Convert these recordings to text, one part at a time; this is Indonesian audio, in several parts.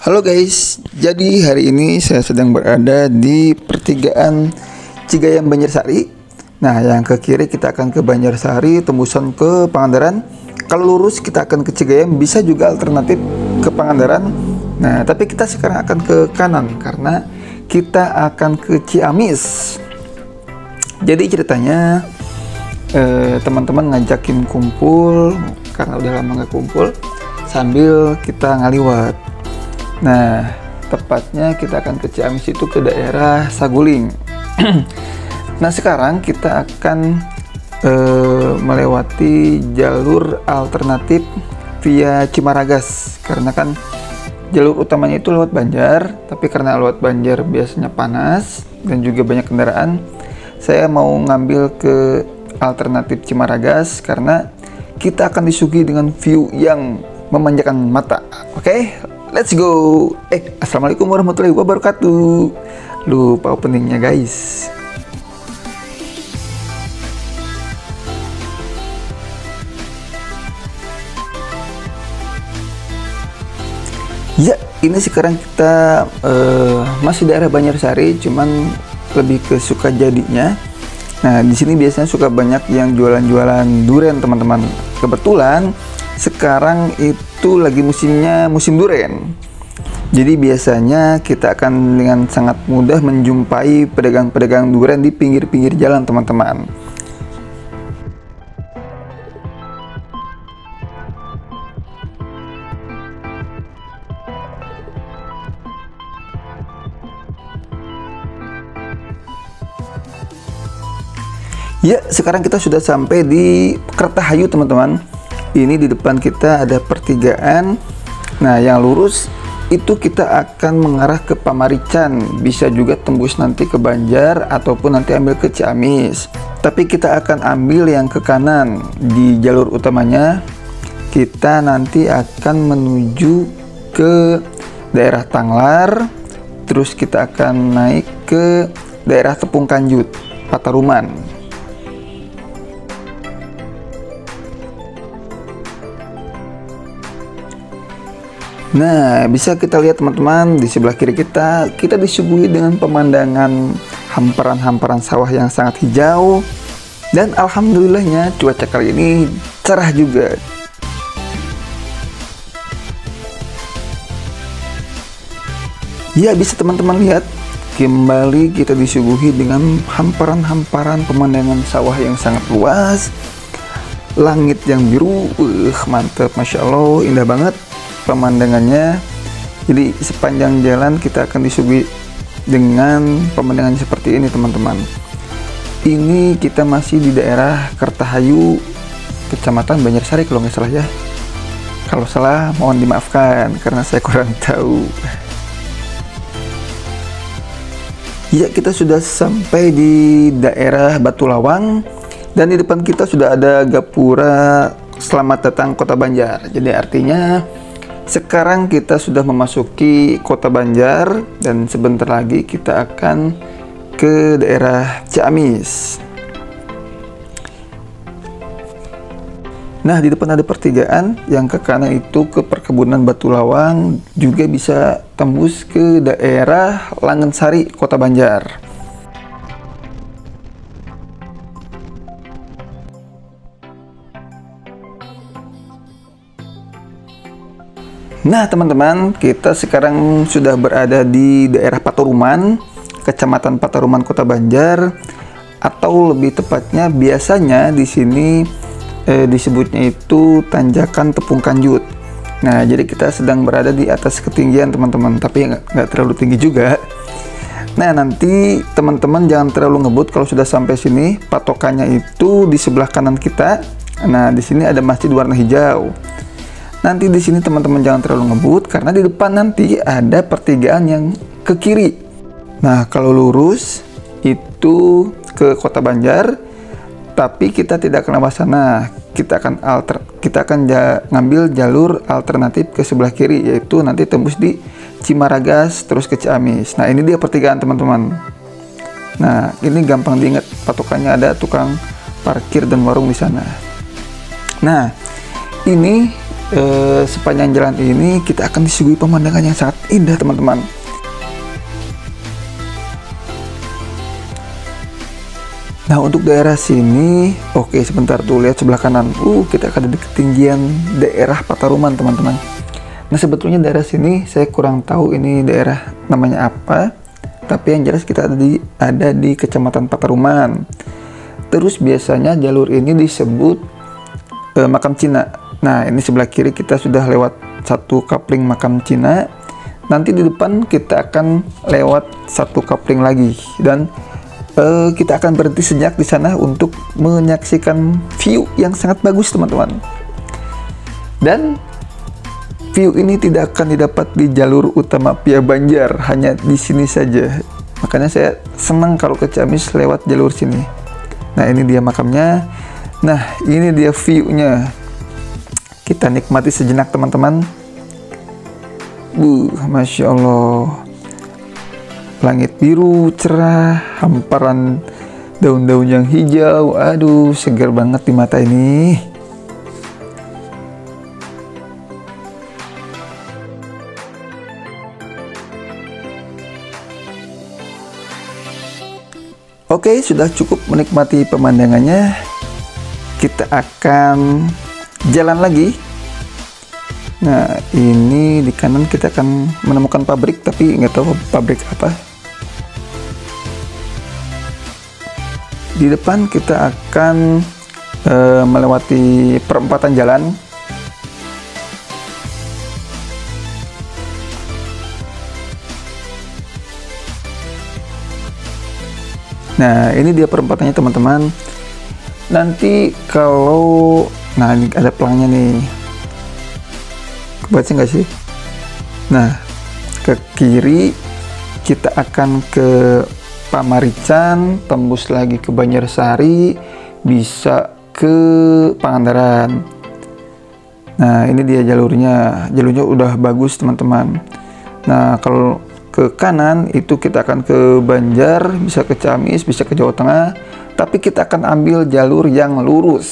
Halo guys, jadi hari ini saya sedang berada di pertigaan Cigayam Banjarsari. Nah, yang ke kiri kita akan ke Banjarsari, tembusan ke Pangandaran. Kalau lurus kita akan ke Cigayam, bisa juga alternatif ke Pangandaran. Nah, tapi kita sekarang akan ke kanan karena kita akan ke Ciamis. Jadi ceritanya teman-teman ngajakin kumpul karena udah lama nggak kumpul, sambil kita ngaliwat. Nah, tepatnya kita akan ke Ciamis itu ke daerah Saguling. Nah, sekarang kita akan melewati jalur alternatif via Cimaragas, karena kan jalur utamanya itu lewat Banjar, tapi karena lewat Banjar biasanya panas dan juga banyak kendaraan, saya mau ngambil ke alternatif Cimaragas karena kita akan disuguhi dengan view yang memanjakan mata. Oke, let's go. Assalamualaikum warahmatullahi wabarakatuh. Lupa openingnya guys. Ya, ini sekarang kita masih daerah Banjarsari, cuman lebih ke Sukajadinya. Nah, di sini biasanya suka banyak yang jualan-jualan durian, teman-teman. Kebetulan sekarang itu lagi musim durian. Jadi biasanya kita akan dengan sangat mudah menjumpai pedagang-pedagang durian di pinggir-pinggir jalan, teman-teman. Ya, sekarang kita sudah sampai di Kertahayu, teman-teman. Ini di depan kita ada pertigaan. Nah, yang lurus itu kita akan mengarah ke Pamarican. Bisa juga tembus nanti ke Banjar ataupun nanti ambil ke Ciamis. Tapi kita akan ambil yang ke kanan di jalur utamanya. Kita nanti akan menuju ke daerah Tanglar. Terus kita akan naik ke daerah Tepung Kanjut, Pataruman. Nah, bisa kita lihat teman-teman, di sebelah kiri kita disuguhi dengan pemandangan hamparan-hamparan sawah yang sangat hijau, dan alhamdulillahnya cuaca kali ini cerah juga. Ya, bisa teman-teman lihat, kembali kita disuguhi dengan hamparan-hamparan pemandangan sawah yang sangat luas, langit yang biru, mantap, Masya Allah, indah banget pemandangannya. Jadi sepanjang jalan kita akan disuguhi dengan pemandangan seperti ini, teman-teman. Ini kita masih di daerah Kertahayu, Kecamatan Banjarsari kalau nggak salah ya. Kalau salah mohon dimaafkan karena saya kurang tahu. Ya, kita sudah sampai di daerah Batu Lawang dan di depan kita sudah ada gapura Selamat Datang Kota Banjar. Jadi artinya sekarang kita sudah memasuki Kota Banjar dan sebentar lagi kita akan ke daerah Ciamis. Nah, di depan ada pertigaan, yang ke kanan itu ke perkebunan Batu Lawang, juga bisa tembus ke daerah Langensari, Kota Banjar. Nah, teman-teman, kita sekarang sudah berada di daerah Pataruman, Kecamatan Pataruman, Kota Banjar, atau lebih tepatnya biasanya di sini disebutnya itu tanjakan Tepung Kanjut. Nah, jadi kita sedang berada di atas ketinggian, teman-teman, tapi nggak terlalu tinggi juga. Nah, nanti teman-teman jangan terlalu ngebut kalau sudah sampai sini. Patokannya itu di sebelah kanan kita. Nah, di sini ada masjid warna hijau. Nanti di sini teman-teman jangan terlalu ngebut karena di depan nanti ada pertigaan yang ke kiri. Nah, kalau lurus itu ke Kota Banjar, tapi kita tidak akan lewat sana. Kita akan ngambil jalur alternatif ke sebelah kiri, yaitu nanti tembus di Cimaragas terus ke Ciamis. Nah, ini dia pertigaan, teman-teman. Nah, ini gampang diingat, patokannya ada tukang parkir dan warung di sana. Nah, ini sepanjang jalan ini kita akan disuguhi pemandangan yang sangat indah teman-teman. Nah untuk daerah sini, oke sebentar tuh lihat sebelah kanan, kita akan ada di ketinggian daerah Pataruman teman-teman. Nah sebetulnya daerah sini saya kurang tahu ini daerah namanya apa, tapi yang jelas kita ada di Kecamatan Pataruman. Terus biasanya jalur ini disebut Makam Cina. Nah ini sebelah kiri kita sudah lewat satu kapling Makam Cina. Nanti di depan kita akan lewat satu kapling lagi dan kita akan berhenti sejenak di sana untuk menyaksikan view yang sangat bagus teman-teman. Dan view ini tidak akan didapat di jalur utama via Banjar, hanya di sini saja. Makanya saya senang kalau ke Ciamis lewat jalur sini. Nah ini dia makamnya. Nah ini dia view-nya. Kita nikmati sejenak teman-teman. Masya Allah. Langit biru cerah, hamparan daun-daun yang hijau, aduh segar banget di mata ini. Oke, sudah cukup menikmati pemandangannya. Kita akan jalan lagi. Nah, ini di kanan kita akan menemukan pabrik, tapi nggak tahu pabrik apa. Di depan kita akan melewati perempatan jalan. Nah, ini dia perempatannya teman-teman. Nanti kalau, nah ini ada pelangnya nih. Kebaca nggak sih? Nah, ke kiri kita akan ke Pamarican, tembus lagi ke Banjarsari, bisa ke Pangandaran. Nah, ini dia jalurnya. Jalurnya udah bagus teman-teman. Nah, kalau ke kanan itu kita akan ke Banjar, bisa ke Ciamis, bisa ke Jawa Tengah, tapi kita akan ambil jalur yang lurus.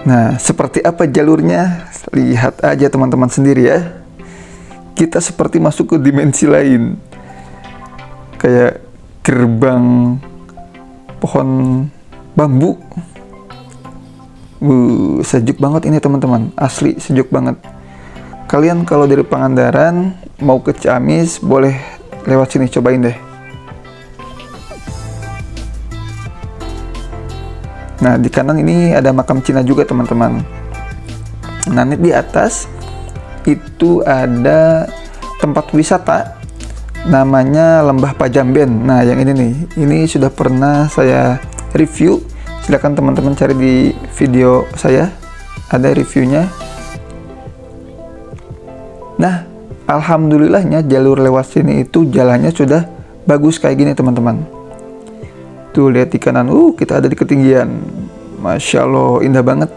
Nah, seperti apa jalurnya? Lihat aja teman-teman sendiri ya. Kita seperti masuk ke dimensi lain. Kayak gerbang pohon bambu. Sejuk banget ini teman-teman. Asli sejuk banget. Kalian kalau dari Pangandaran mau ke Ciamis boleh lewat sini, cobain deh. Nah di kanan ini ada makam Cina juga teman-teman. Nah di atas itu ada tempat wisata namanya Lembah Pajamben. Nah yang ini nih, ini sudah pernah saya review. Silahkan teman-teman cari di video saya, ada reviewnya. Nah alhamdulillahnya jalur lewat sini itu jalannya sudah bagus kayak gini teman-teman. Tuh lihat di kanan, kita ada di ketinggian. Masya Allah, indah banget.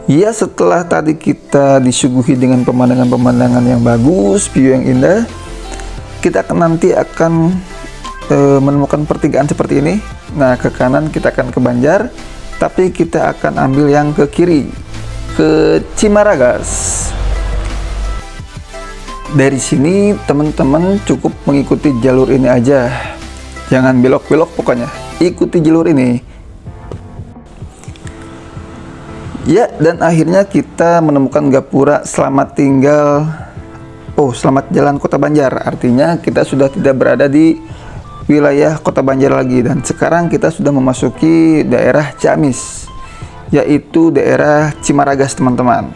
Ya setelah tadi kita disuguhi dengan pemandangan-pemandangan yang bagus, view yang indah, kita nanti akan menemukan pertigaan seperti ini. Nah ke kanan kita akan ke Banjar, tapi kita akan ambil yang ke kiri, ke Cimaragas. Dari sini teman-teman cukup mengikuti jalur ini aja, jangan belok-belok, pokoknya ikuti jalur ini. Ya, dan akhirnya kita menemukan gapura selamat tinggal, selamat jalan Kota Banjar. Artinya kita sudah tidak berada di wilayah Kota Banjar lagi, dan sekarang kita sudah memasuki daerah Ciamis, yaitu daerah Cimaragas teman-teman.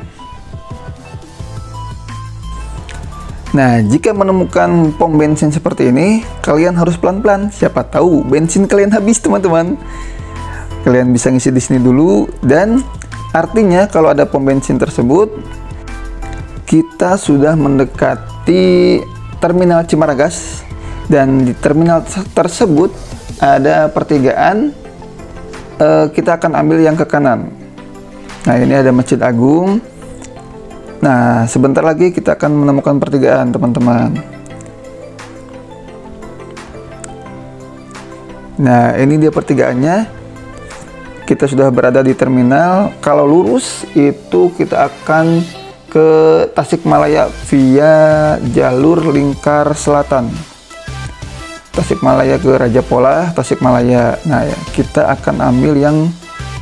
Nah, jika menemukan pom bensin seperti ini, kalian harus pelan-pelan. Siapa tahu bensin kalian habis teman-teman. Kalian bisa ngisi di sini dulu, dan artinya kalau ada pom bensin tersebut, kita sudah mendekati terminal Cimaragas, dan di terminal tersebut ada pertigaan. Kita akan ambil yang ke kanan. Nah ini ada Masjid Agung. Nah sebentar lagi kita akan menemukan pertigaan teman-teman. Nah, ini dia pertigaannya. Kita sudah berada di terminal. Kalau lurus itu kita akan ke Tasikmalaya via jalur lingkar selatan. Tasikmalaya ke Raja Polah, Tasikmalaya. Nah, ya, kita akan ambil yang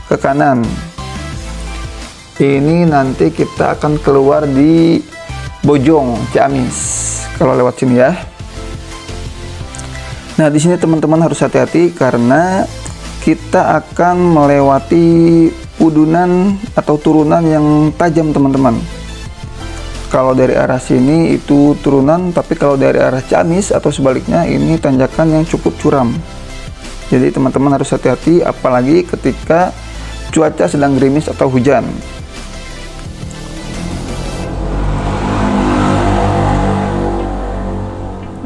ke kanan. Ini nanti kita akan keluar di Bojong, Ciamis. Kalau lewat sini ya. Nah, di sini teman-teman harus hati-hati karena kita akan melewati pudunan atau turunan yang tajam, teman-teman. Kalau dari arah sini itu turunan, tapi kalau dari arah Ciamis atau sebaliknya ini tanjakan yang cukup curam. Jadi teman-teman harus hati-hati, apalagi ketika cuaca sedang gerimis atau hujan.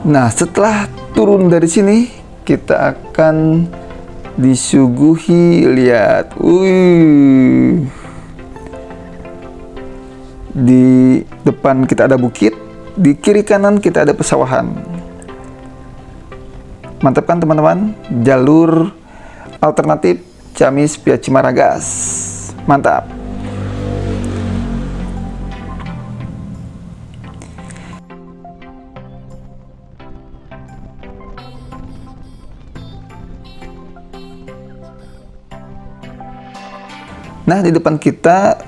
Nah, setelah turun dari sini, kita akan disuguhi, lihat, di depan kita ada bukit, di kiri kanan kita ada pesawahan. Mantap kan teman-teman? Jalur alternatif Ciamis via Cimaragas. Mantap. Nah, di depan kita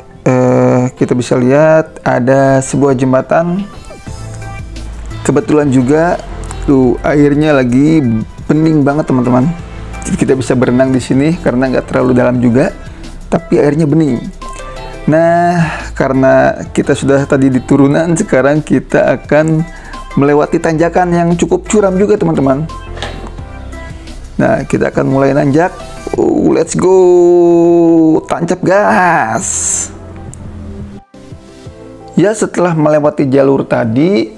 bisa lihat ada sebuah jembatan. Kebetulan juga tuh airnya lagi bening banget, teman-teman. Jadi kita bisa berenang di sini karena nggak terlalu dalam juga, tapi airnya bening. Nah, karena kita sudah tadi di turunan, sekarang kita akan melewati tanjakan yang cukup curam juga, teman-teman. Nah, kita akan mulai nanjak. Let's go, tancap gas. Ya, setelah melewati jalur tadi,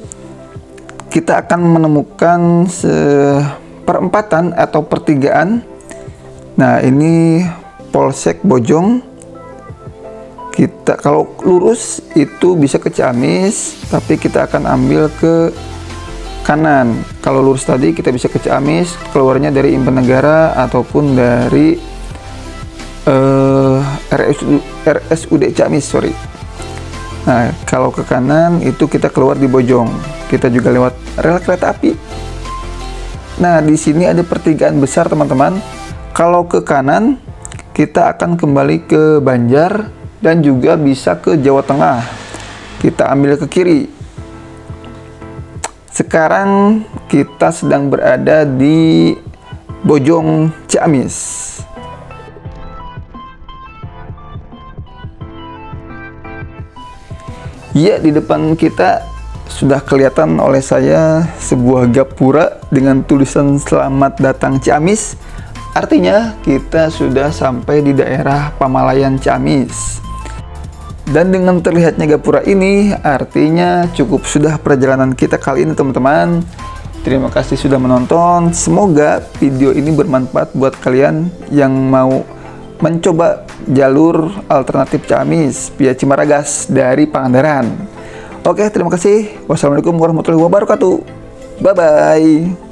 kita akan menemukan perempatan atau pertigaan. Nah, ini Polsek Bojong. Kita kalau lurus itu bisa ke Ciamis, tapi kita akan ambil ke kanan. Kalau lurus tadi kita bisa ke Ciamis, keluarnya dari Impen Negara ataupun dari RSUD Ciamis, sorry. Nah, kalau ke kanan itu kita keluar di Bojong. Kita juga lewat rel kereta api. Nah, di sini ada pertigaan besar, teman-teman. Kalau ke kanan kita akan kembali ke Banjar dan juga bisa ke Jawa Tengah. Kita ambil ke kiri. Sekarang kita sedang berada di Bojong, Ciamis. Ya, di depan kita sudah kelihatan oleh saya sebuah gapura dengan tulisan "Selamat datang Ciamis". Artinya kita sudah sampai di daerah Pamalayan, Ciamis. Dan dengan terlihatnya gapura ini, artinya cukup sudah perjalanan kita kali ini, teman-teman. Terima kasih sudah menonton. Semoga video ini bermanfaat buat kalian yang mau mencoba jalur alternatif Ciamis via Cimaragas dari Pangandaran. Oke, terima kasih. Wassalamualaikum warahmatullahi wabarakatuh. Bye-bye.